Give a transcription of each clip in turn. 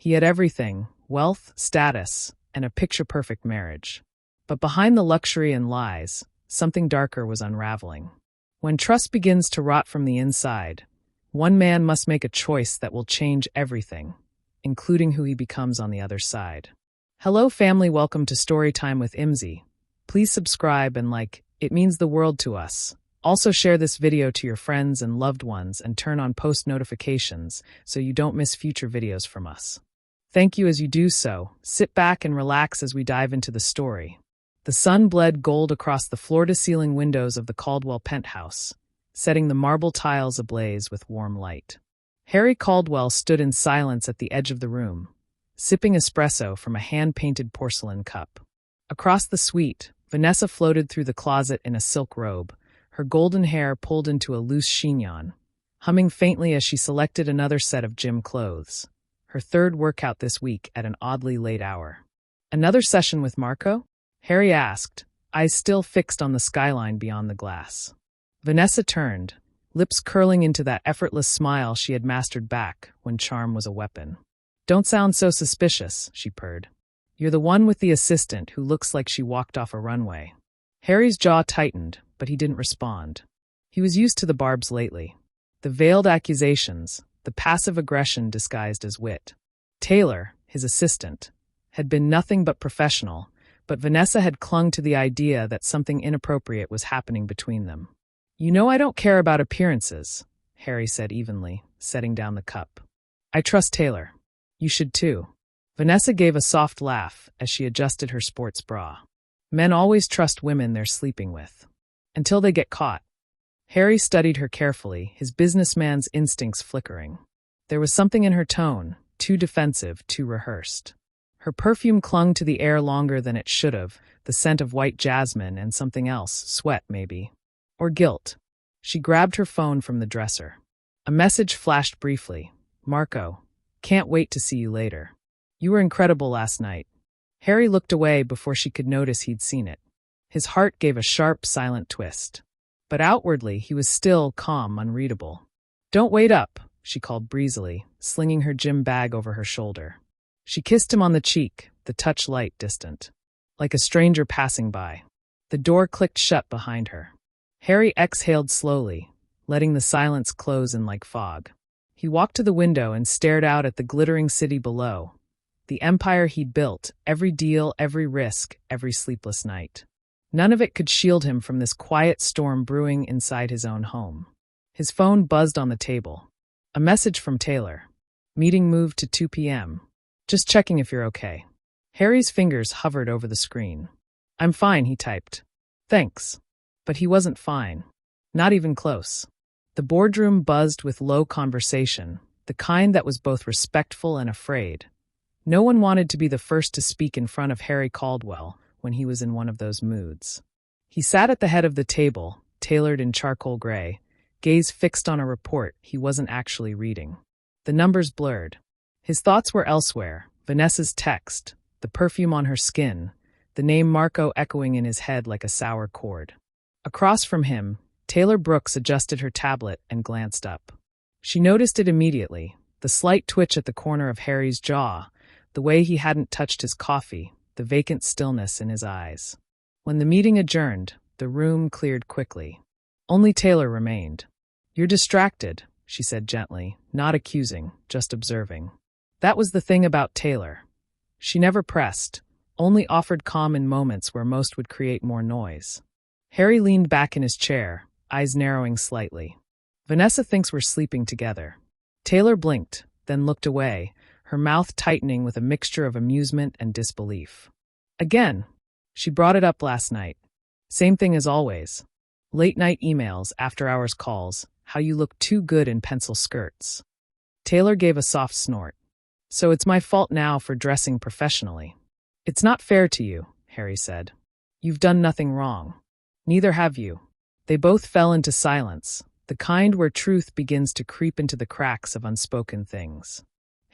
He had everything: wealth, status, and a picture-perfect marriage. But behind the luxury and lies, something darker was unraveling. When trust begins to rot from the inside, one man must make a choice that will change everything, including who he becomes on the other side. Hello family, welcome to Storytime with Imzi. Please subscribe and like, it means the world to us. Also share this video to your friends and loved ones and turn on post notifications so you don't miss future videos from us. Thank you as you do so. Sit back and relax as we dive into the story. The sun bled gold across the floor-to-ceiling windows of the Caldwell penthouse, setting the marble tiles ablaze with warm light. Harry Caldwell stood in silence at the edge of the room, sipping espresso from a hand-painted porcelain cup. Across the suite, Vanessa floated through the closet in a silk robe, her golden hair pulled into a loose chignon, humming faintly as she selected another set of gym clothes, her third workout this week at an oddly late hour. Another session with Marco? Harry asked, eyes still fixed on the skyline beyond the glass. Vanessa turned, lips curling into that effortless smile she had mastered back when charm was a weapon. Don't sound so suspicious, she purred. You're the one with the assistant who looks like she walked off a runway. Harry's jaw tightened, but he didn't respond. He was used to the barbs lately. The veiled accusations, the passive aggression disguised as wit. Taylor, his assistant, had been nothing but professional, but Vanessa had clung to the idea that something inappropriate was happening between them. You know I don't care about appearances, Harry said evenly, setting down the cup. I trust Taylor. You should too. Vanessa gave a soft laugh as she adjusted her sports bra. Men always trust women they're sleeping with. Until they get caught. Harry studied her carefully, his businessman's instincts flickering. There was something in her tone, too defensive, too rehearsed. Her perfume clung to the air longer than it should have, the scent of white jasmine and something else, sweat maybe. Or guilt. She grabbed her phone from the dresser. A message flashed briefly. Marco, can't wait to see you later. You were incredible last night. Harry looked away before she could notice he'd seen it. His heart gave a sharp, silent twist. But outwardly, he was still calm, unreadable. Don't wait up, she called breezily, slinging her gym bag over her shoulder. She kissed him on the cheek, the touch light, distant. Like a stranger passing by. The door clicked shut behind her. Harry exhaled slowly, letting the silence close in like fog. He walked to the window and stared out at the glittering city below. The empire he'd built, every deal, every risk, every sleepless night. None of it could shield him from this quiet storm brewing inside his own home. His phone buzzed on the table. A message from Taylor. Meeting moved to 2 p.m. Just checking if you're okay. Harry's fingers hovered over the screen. I'm fine, he typed. Thanks. But he wasn't fine. Not even close. The boardroom buzzed with low conversation, the kind that was both respectful and afraid. No one wanted to be the first to speak in front of Harry Caldwell when he was in one of those moods. He sat at the head of the table, tailored in charcoal gray, gaze fixed on a report he wasn't actually reading. The numbers blurred. His thoughts were elsewhere, Vanessa's text, the perfume on her skin, the name Marco echoing in his head like a sour chord. Across from him, Taylor Brooks adjusted her tablet and glanced up. She noticed it immediately, the slight twitch at the corner of Harry's jaw, the way he hadn't touched his coffee, the vacant stillness in his eyes. When the meeting adjourned, the room cleared quickly. Only Taylor remained. You're distracted, she said gently, not accusing, just observing. That was the thing about Taylor. She never pressed, only offered calm in moments where most would create more noise. Harry leaned back in his chair, eyes narrowing slightly. Vanessa thinks we're sleeping together. Taylor blinked, then looked away, her mouth tightening with a mixture of amusement and disbelief. Again, she brought it up last night. Same thing as always. Late-night emails, after-hours calls, how you look too good in pencil skirts. Taylor gave a soft snort. So it's my fault now for dressing professionally. It's not fair to you, Harry said. You've done nothing wrong. Neither have you. They both fell into silence, the kind where truth begins to creep into the cracks of unspoken things.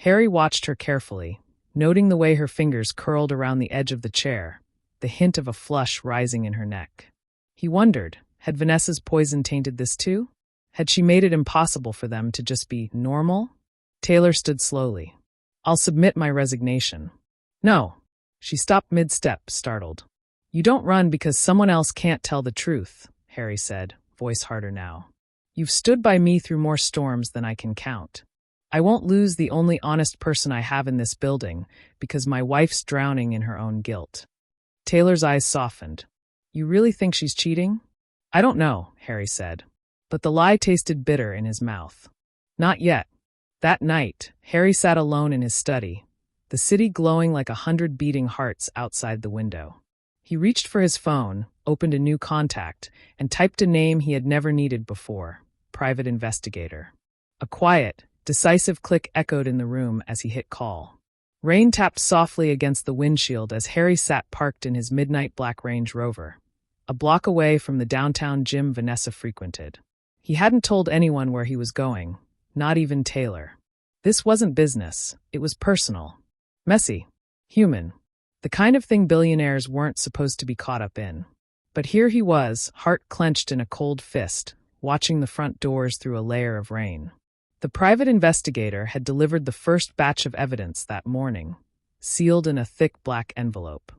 Harry watched her carefully, noting the way her fingers curled around the edge of the chair, the hint of a flush rising in her neck. He wondered, had Vanessa's poison tainted this too? Had she made it impossible for them to just be normal? Taylor stood slowly. I'll submit my resignation. No. She stopped mid-step, startled. You don't run because someone else can't tell the truth, Harry said, voice harder now. You've stood by me through more storms than I can count. I won't lose the only honest person I have in this building because my wife's drowning in her own guilt. Taylor's eyes softened. You really think she's cheating? I don't know, Harry said. But the lie tasted bitter in his mouth. Not yet. That night, Harry sat alone in his study, the city glowing like 100 beating hearts outside the window. He reached for his phone, opened a new contact, and typed a name he had never needed before, Private Investigator. A quiet, decisive click echoed in the room as he hit call. Rain tapped softly against the windshield as Harry sat parked in his midnight black Range Rover, a block away from the downtown gym Vanessa frequented. He hadn't told anyone where he was going, not even Taylor. This wasn't business, it was personal. Messy. Human. The kind of thing billionaires weren't supposed to be caught up in. But here he was, heart clenched in a cold fist, watching the front doors through a layer of rain. The private investigator had delivered the first batch of evidence that morning, sealed in a thick black envelope.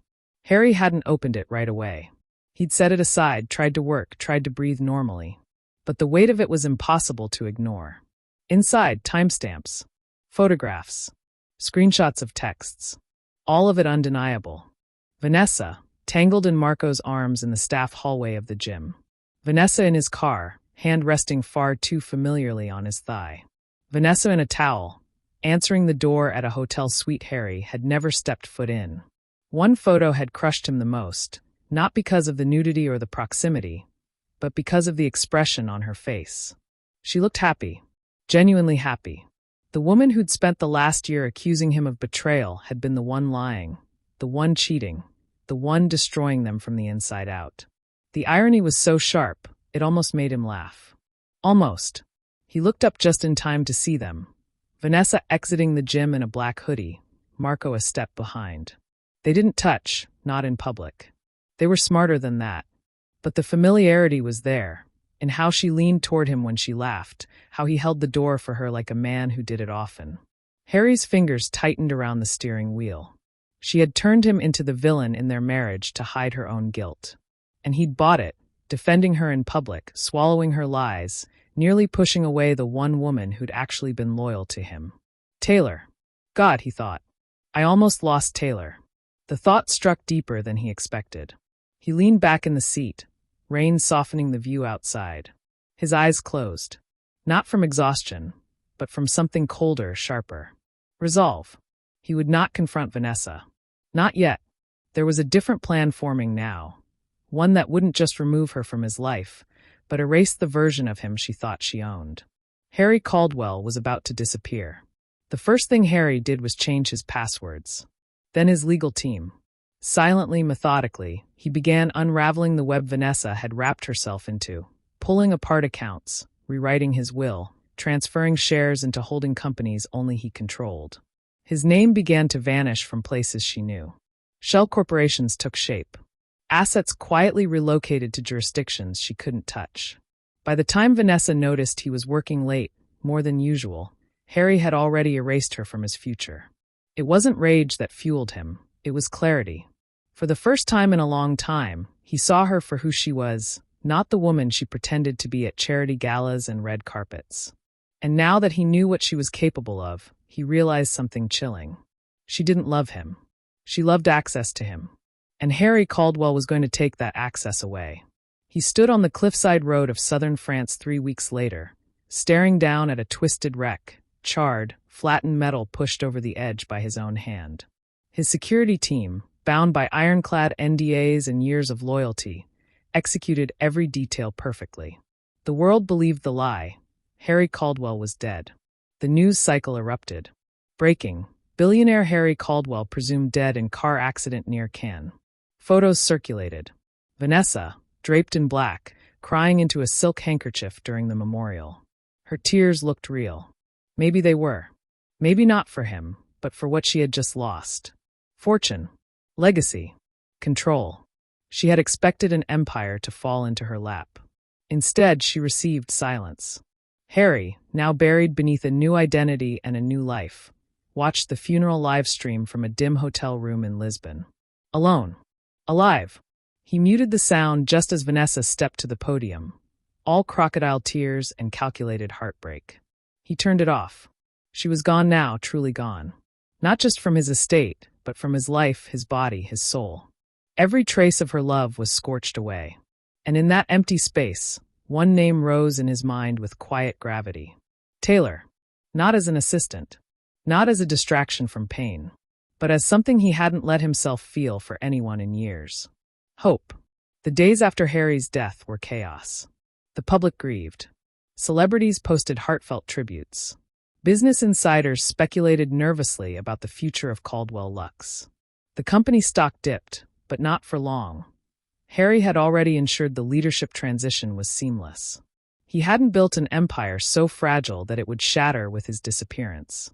Harry hadn't opened it right away. He'd set it aside, tried to work, tried to breathe normally. But the weight of it was impossible to ignore. Inside, timestamps, photographs, screenshots of texts. All of it undeniable. Vanessa, tangled in Marco's arms in the staff hallway of the gym. Vanessa in his car, hand resting far too familiarly on his thigh. Vanessa in a towel, answering the door at a hotel suite Harry had never stepped foot in. One photo had crushed him the most, not because of the nudity or the proximity, but because of the expression on her face. She looked happy, genuinely happy. The woman who'd spent the last year accusing him of betrayal had been the one lying, the one cheating, the one destroying them from the inside out. The irony was so sharp, it almost made him laugh. Almost. He looked up just in time to see them. Vanessa exiting the gym in a black hoodie, Marco a step behind. They didn't touch, not in public. They were smarter than that. But the familiarity was there, in how she leaned toward him when she laughed, how he held the door for her like a man who did it often. Harry's fingers tightened around the steering wheel. She had turned him into the villain in their marriage to hide her own guilt. And he'd bought it, defending her in public, swallowing her lies, nearly pushing away the one woman who'd actually been loyal to him. Taylor. God, he thought. I almost lost Taylor. The thought struck deeper than he expected. He leaned back in the seat, rain softening the view outside. His eyes closed. Not from exhaustion, but from something colder, sharper. Resolve. He would not confront Vanessa. Not yet. There was a different plan forming now. One that wouldn't just remove her from his life, but erase the version of him she thought she owned. Harry Caldwell was about to disappear. The first thing Harry did was change his passwords. Then his legal team. Silently, methodically, he began unraveling the web Vanessa had wrapped herself into, pulling apart accounts, rewriting his will, transferring shares into holding companies only he controlled. His name began to vanish from places she knew. Shell corporations took shape. Assets quietly relocated to jurisdictions she couldn't touch. By the time Vanessa noticed he was working late, more than usual, Harry had already erased her from his future. It wasn't rage that fueled him, it was clarity. For the first time in a long time, he saw her for who she was, not the woman she pretended to be at charity galas and red carpets. And now that he knew what she was capable of, he realized something chilling. She didn't love him. She loved access to him. And Harry Caldwell was going to take that access away. He stood on the cliffside road of southern France 3 weeks later, staring down at a twisted wreck, charred, flattened metal pushed over the edge by his own hand. His security team, bound by ironclad NDAs and years of loyalty, executed every detail perfectly. The world believed the lie. Harry Caldwell was dead. The news cycle erupted. Breaking. Billionaire Harry Caldwell presumed dead in car accident near Cannes. Photos circulated. Vanessa, draped in black, crying into a silk handkerchief during the memorial. Her tears looked real. Maybe they were. Maybe not for him, but for what she had just lost. Fortune. Legacy. Control. She had expected an empire to fall into her lap. Instead, she received silence. Harry, now buried beneath a new identity and a new life, watched the funeral live stream from a dim hotel room in Lisbon. Alone. Alive. He muted the sound just as Vanessa stepped to the podium, all crocodile tears and calculated heartbreak. He turned it off. She was gone now, truly gone. Not just from his estate, but from his life, his body, his soul. Every trace of her love was scorched away. And in that empty space, one name rose in his mind with quiet gravity. Taylor. Not as an assistant. Not as a distraction from pain. But as something he hadn't let himself feel for anyone in years. Hope. The days after Harry's death were chaos. The public grieved. Celebrities posted heartfelt tributes. Business insiders speculated nervously about the future of Caldwell Lux. The company stock dipped, but not for long. Harry had already ensured the leadership transition was seamless. He hadn't built an empire so fragile that it would shatter with his disappearance.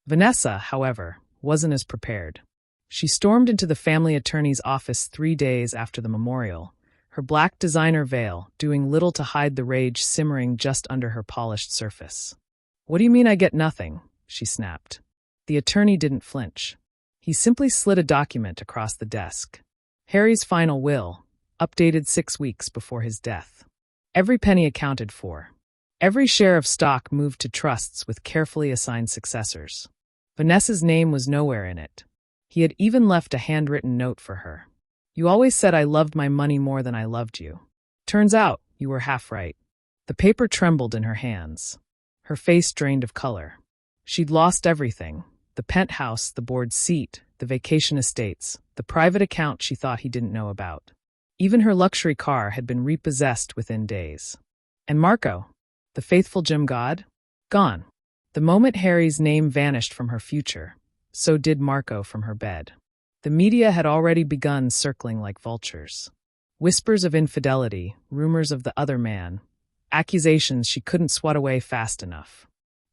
Vanessa, however, wasn't as prepared. She stormed into the family attorney's office 3 days after the memorial, her black designer veil doing little to hide the rage simmering just under her polished surface. "What do you mean I get nothing?" she snapped. The attorney didn't flinch. He simply slid a document across the desk. Harry's final will, updated 6 weeks before his death. Every penny accounted for. Every share of stock moved to trusts with carefully assigned successors. Vanessa's name was nowhere in it. He had even left a handwritten note for her. "You always said I loved my money more than I loved you. Turns out, you were half right." The paper trembled in her hands. Her face drained of color. She'd lost everything. The penthouse, the board seat, the vacation estates, the private account she thought he didn't know about. Even her luxury car had been repossessed within days. And Marco, the faithful gym god? Gone. The moment Harry's name vanished from her future, so did Marco from her bed. The media had already begun circling like vultures. Whispers of infidelity, rumors of the other man, accusations she couldn't swat away fast enough.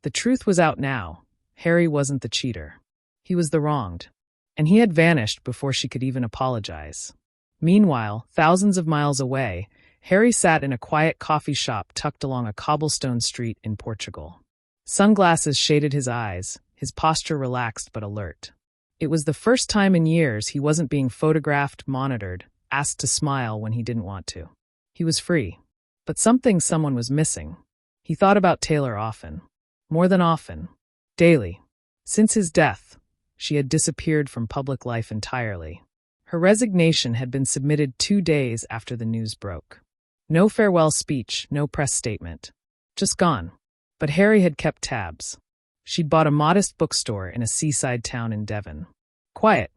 The truth was out now. Harry wasn't the cheater. He was the wronged. And he had vanished before she could even apologize. Meanwhile, thousands of miles away, Harry sat in a quiet coffee shop tucked along a cobblestone street in Portugal. Sunglasses shaded his eyes, his posture relaxed but alert. It was the first time in years he wasn't being photographed, monitored, asked to smile when he didn't want to. He was free. But someone was missing. He thought about Taylor often. More than often. Daily. Since his death, she had disappeared from public life entirely. Her resignation had been submitted 2 days after the news broke. No farewell speech, no press statement. Just gone. But Harry had kept tabs. She'd bought a modest bookstore in a seaside town in Devon. Quiet.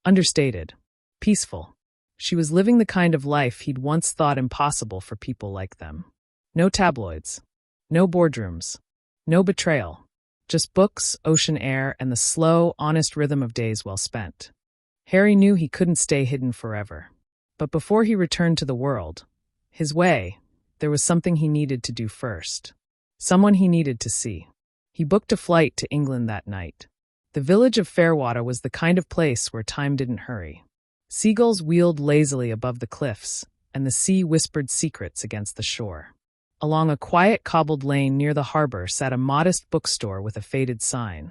Understated. Peaceful. She was living the kind of life he'd once thought impossible for people like them. No tabloids. No boardrooms. No betrayal. Just books, ocean air, and the slow, honest rhythm of days well spent. Harry knew he couldn't stay hidden forever. But before he returned to the world, his way, there was something he needed to do first. Someone he needed to see. He booked a flight to England that night. The village of Fairwater was the kind of place where time didn't hurry. Seagulls wheeled lazily above the cliffs, and the sea whispered secrets against the shore. Along a quiet cobbled lane near the harbor sat a modest bookstore with a faded sign,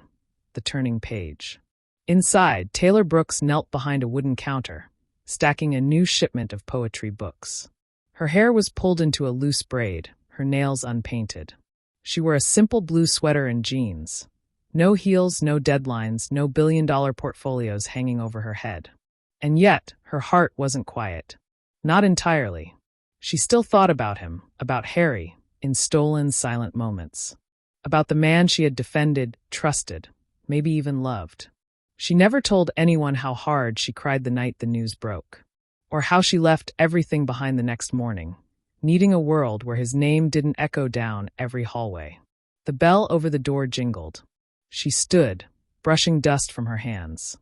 The Turning Page. Inside, Taylor Brooks knelt behind a wooden counter, stacking a new shipment of poetry books. Her hair was pulled into a loose braid, her nails unpainted. She wore a simple blue sweater and jeans. No heels, no deadlines, no billion-dollar portfolios hanging over her head. And yet, her heart wasn't quiet. Not entirely. She still thought about him, about Harry, in stolen, silent moments. About the man she had defended, trusted, maybe even loved. She never told anyone how hard she cried the night the news broke, or how she left everything behind the next morning, needing a world where his name didn't echo down every hallway. The bell over the door jingled. She stood, brushing dust from her hands.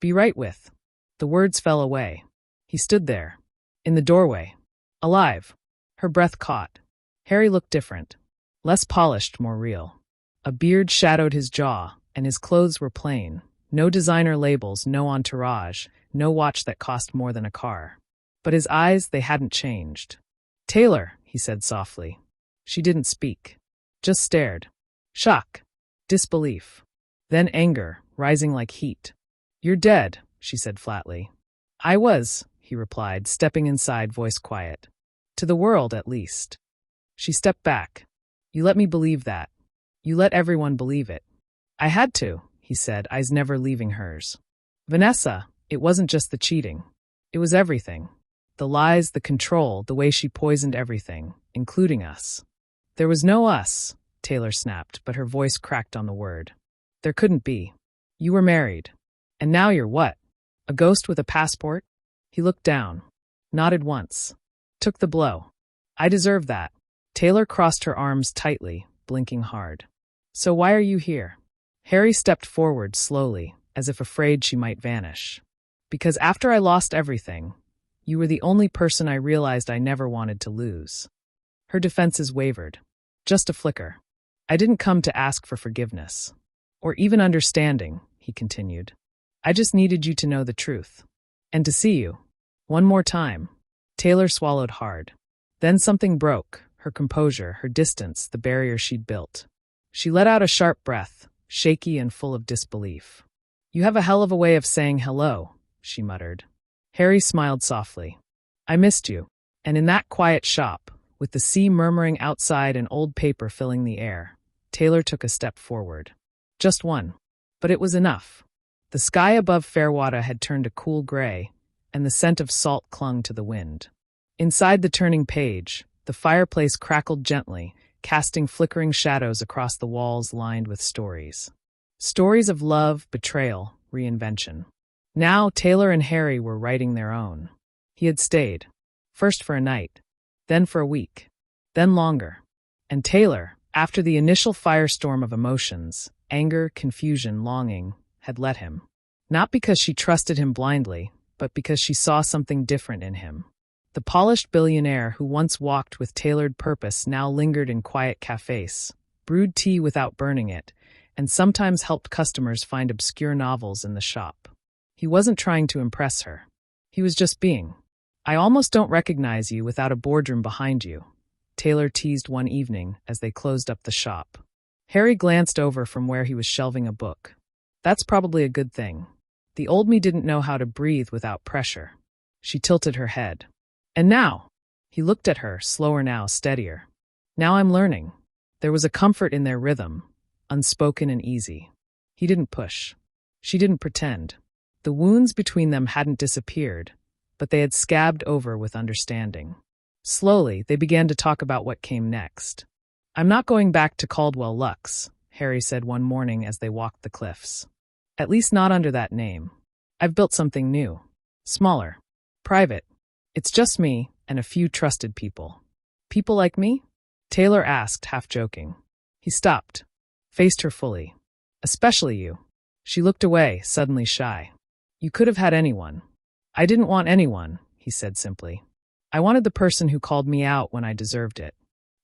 "Be right with." The words fell away. He stood there, in the doorway, alive. Her breath caught. Harry looked different. Less polished, more real. A beard shadowed his jaw, and his clothes were plain. No designer labels, no entourage, no watch that cost more than a car. But his eyes, they hadn't changed. "Taylor," he said softly. She didn't speak. Just stared. Shock. Disbelief. Then anger, rising like heat. "You're dead," she said flatly. "I was," he replied, stepping inside, voice quiet. "To the world, at least." She stepped back. "You let me believe that. You let everyone believe it." "I had to," he said, eyes never leaving hers. "Vanessa, it wasn't just the cheating. It was everything. The lies, the control, the way she poisoned everything, including us." "There was no us," Taylor snapped, but her voice cracked on the word. "There couldn't be. You were married. And now you're what? A ghost with a passport?" He looked down, nodded once, took the blow. "I deserve that." Taylor crossed her arms tightly, blinking hard. "So why are you here?" Harry stepped forward slowly, as if afraid she might vanish. "Because after I lost everything, you were the only person I realized I never wanted to lose." Her defenses wavered. Just a flicker. "I didn't come to ask for forgiveness. Or even understanding," he continued. "I just needed you to know the truth. And to see you. One more time." Taylor swallowed hard. Then something broke, her composure, her distance, the barrier she'd built. She let out a sharp breath, shaky and full of disbelief. "You have a hell of a way of saying hello," she muttered. Harry smiled softly. "I missed you." And in that quiet shop, with the sea murmuring outside and old paper filling the air, Taylor took a step forward. Just one. But it was enough. The sky above Fairwater had turned a cool gray, and the scent of salt clung to the wind. Inside the turning page, the fireplace crackled gently, casting flickering shadows across the walls lined with stories. Stories of love, betrayal, reinvention. Now Taylor and Harry were writing their own. He had stayed. First for a night, then for a week, then longer. And Taylor, after the initial firestorm of emotions, anger, confusion, longing, had let him. Not because she trusted him blindly, but because she saw something different in him. The polished billionaire who once walked with tailored purpose now lingered in quiet cafes, brewed tea without burning it, and sometimes helped customers find obscure novels in the shop. He wasn't trying to impress her. He was just being. "I almost don't recognize you without a boardroom behind you," Taylor teased one evening as they closed up the shop. Harry glanced over from where he was shelving a book. "That's probably a good thing. The old me didn't know how to breathe without pressure." She tilted her head. "And now?" He looked at her, slower now, steadier. "Now I'm learning." There was a comfort in their rhythm, unspoken and easy. He didn't push. She didn't pretend. The wounds between them hadn't disappeared, but they had scabbed over with understanding. Slowly, they began to talk about what came next. "I'm not going back to Caldwell Lux," Harry said one morning as they walked the cliffs. "At least not under that name. I've built something new. Smaller. Private. It's just me and a few trusted people." "People like me?" Taylor asked, half joking. He stopped, faced her fully. "Especially you." She looked away, suddenly shy. "You could have had anyone." "I didn't want anyone," he said simply. "I wanted the person who called me out when I deserved it,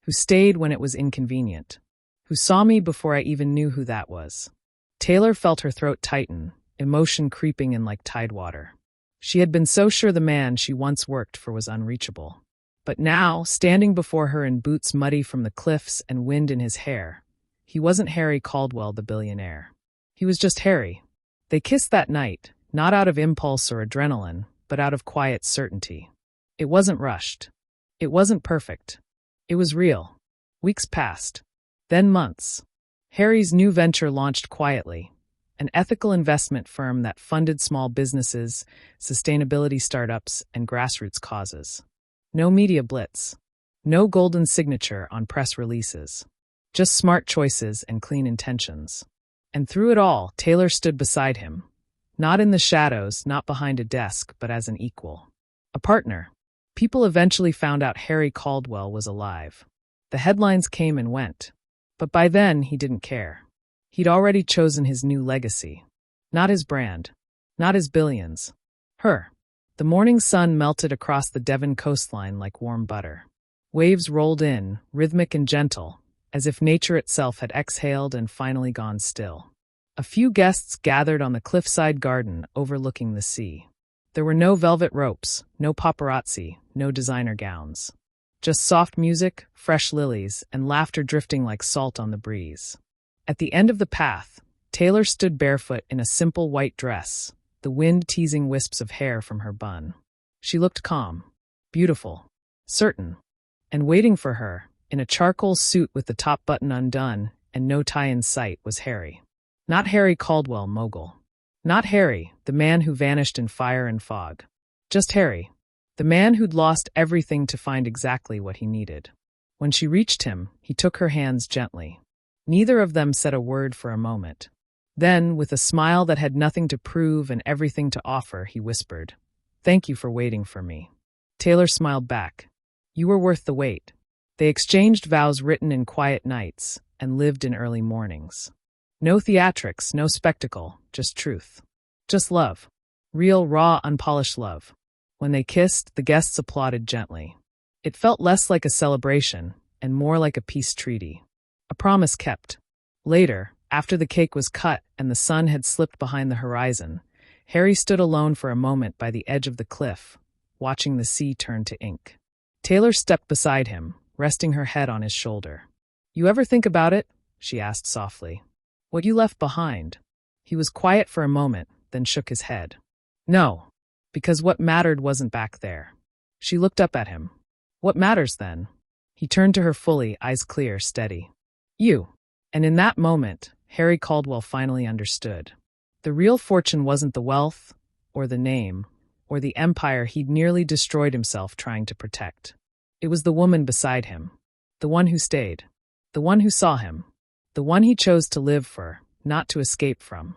who stayed when it was inconvenient, who saw me before I even knew who that was." Taylor felt her throat tighten, emotion creeping in like tidewater. She had been so sure the man she once worked for was unreachable. But now, standing before her in boots muddy from the cliffs and wind in his hair, he wasn't Harry Caldwell the billionaire. He was just Harry. They kissed that night, not out of impulse or adrenaline, but out of quiet certainty. It wasn't rushed. It wasn't perfect. It was real. Weeks passed. Then months. Harry's new venture launched quietly, an ethical investment firm that funded small businesses, sustainability startups, and grassroots causes. No media blitz. No golden signature on press releases. Just smart choices and clean intentions. And through it all, Taylor stood beside him. Not in the shadows, not behind a desk, but as an equal. A partner. People eventually found out Harry Caldwell was alive. The headlines came and went. But by then, he didn't care. He'd already chosen his new legacy. Not his brand. Not his billions. Her. The morning sun melted across the Devon coastline like warm butter. Waves rolled in, rhythmic and gentle, as if nature itself had exhaled and finally gone still. A few guests gathered on the cliffside garden overlooking the sea. There were no velvet ropes, no paparazzi, no designer gowns. Just soft music, fresh lilies, and laughter drifting like salt on the breeze. At the end of the path, Taylor stood barefoot in a simple white dress, the wind teasing wisps of hair from her bun. She looked calm, beautiful, certain, and waiting for her, in a charcoal suit with the top button undone and no tie in sight, was Harry. Not Harry Caldwell, mogul. Not Harry, the man who vanished in fire and fog. Just Harry, the man who'd lost everything to find exactly what he needed. When she reached him, he took her hands gently. Neither of them said a word for a moment. Then, with a smile that had nothing to prove and everything to offer, he whispered, "Thank you for waiting for me." Taylor smiled back. "You were worth the wait." They exchanged vows written in quiet nights and lived in early mornings. No theatrics, no spectacle, just truth. Just love. Real, raw, unpolished love. When they kissed, the guests applauded gently. It felt less like a celebration and more like a peace treaty. A promise kept. Later, after the cake was cut and the sun had slipped behind the horizon, Harry stood alone for a moment by the edge of the cliff, watching the sea turn to ink. Taylor stepped beside him, resting her head on his shoulder. "You ever think about it?" she asked softly. "What you left behind?" He was quiet for a moment, then shook his head. "No, because what mattered wasn't back there." She looked up at him. "What matters then?" He turned to her fully, eyes clear, steady. "You." And in that moment, Harry Caldwell finally understood. The real fortune wasn't the wealth, or the name, or the empire he'd nearly destroyed himself trying to protect. It was the woman beside him, the one who stayed, the one who saw him, the one he chose to live for, not to escape from.